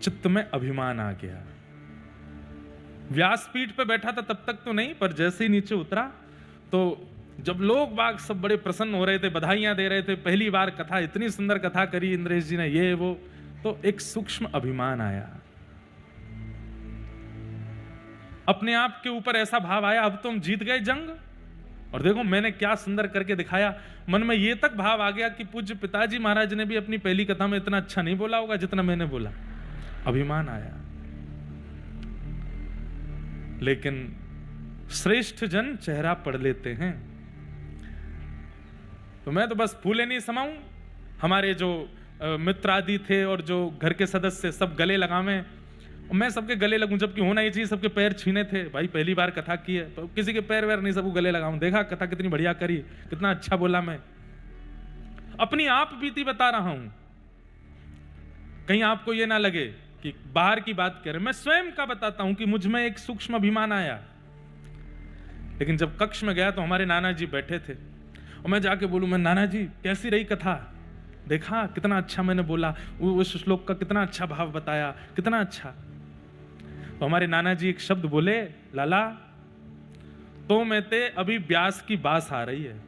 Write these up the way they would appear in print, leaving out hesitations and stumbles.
चित्त में अभिमान आ गया। व्यासपीठ पे बैठा था तब तक तो नहीं, पर जैसे ही नीचे उतरा तो जब लोग बाग सब बड़े प्रसन्न हो रहे थे, बधाइयां दे रहे थे, पहली बार कथा, इतनी सुंदर कथा करी इंद्रेश जी ने, ये वो, तो एक सूक्ष्म अभिमान आया, अपने आप के ऊपर ऐसा भाव आया, अब तुम जीत गए जंग, और देखो मैंने क्या सुंदर करके दिखाया। मन में ये तक भाव आ गया कि पूज्य पिताजी महाराज ने भी अपनी पहली कथा में इतना अच्छा नहीं बोला होगा जितना मैंने बोला। अभिमान आया। लेकिन श्रेष्ठ जन चेहरा पढ़ लेते हैं। तो मैं तो बस फूले नहीं समाऊं, हमारे जो मित्र आदि थे और जो घर के सदस्य सब गले लगावे, मैं सबके गले लगूं, जबकि होना ये चाहिए सबके पैर छीने थे। भाई पहली बार कथा की है तो किसी के पैर वैर नहीं, सबको गले लगाऊं। देखा कथा कितनी बढ़िया करी, कितना अच्छा बोला, मैं अपनी आप बीती बता रहा हूं, कहीं आपको ये ना लगे कि बाहर की बात कह रहे, मैं स्वयं का बताता हूं कि मुझ में एक सूक्ष्म अभिमान आया। लेकिन जब कक्ष में गया तो हमारे नाना जी बैठे थे, और मैं जाके बोलूं, मैं नाना जी कैसी रही कथा, देखा कितना अच्छा मैंने बोला, उस श्लोक का कितना अच्छा भाव बताया, कितना अच्छा। तो हमारे नाना जी एक शब्द बोले, लाला तो में ते अभी ब्यास की बास आ रही है,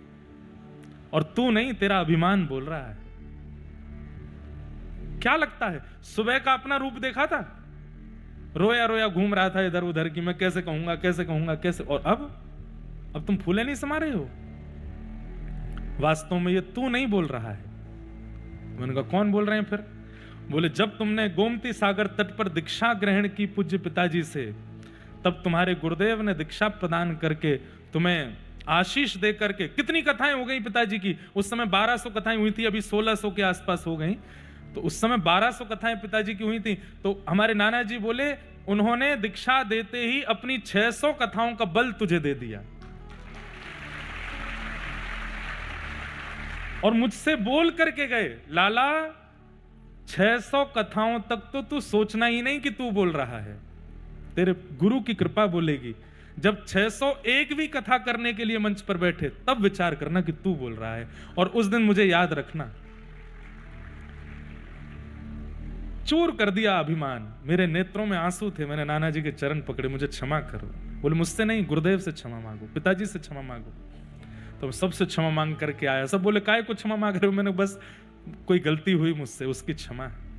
और तू नहीं, तेरा अभिमान बोल रहा है। क्या लगता है, सुबह का अपना रूप देखा था, रोया रोया घूम रहा था इधर उधर की, मैं कैसे कहूंगा कैसे कहूंगा कैसे, और अब तुम फूले नहीं समा रहे हो। वास्तव में ये तू नहीं बोल रहा है। मैंने कहा कौन बोल रहे हैं फिर? बोले जब तुमने गोमती सागर तट पर दीक्षा ग्रहण की पूज्य पिताजी से, तब तुम्हारे गुरुदेव ने दीक्षा प्रदान करके तुम्हें आशीष दे करके, कितनी कथाएं हो गई पिताजी की, उस समय 1200 कथाएं हुई थी, अभी 1600 के आसपास हो गई, तो उस समय 1200 कथाएं पिताजी की हुई थी। तो हमारे नाना जी बोले उन्होंने दीक्षा देते ही अपनी 600 कथाओं का बल तुझे दे दिया, और मुझसे बोल करके गए, लाला 600 कथाओं तक तो तू सोचना ही नहीं कि तू बोल रहा है, तेरे गुरु की कृपा बोलेगी। जब 601वीं कथा करने के लिए मंच पर बैठे तब विचार करना कि तू बोल रहा है। और उस दिन मुझे याद रखना, चूर कर दिया अभिमान, मेरे नेत्रों में आंसू थे, मैंने नाना जी के चरण पकड़े, मुझे क्षमा करो। बोले मुझसे नहीं, गुरुदेव से क्षमा मांगो, पिताजी से क्षमा मांगो। तो सबसे क्षमा मांग करके आया। सब बोले काय को क्षमा मांग रहे हो? मैंने बस कोई गलती हुई मुझसे, उसकी क्षमा है।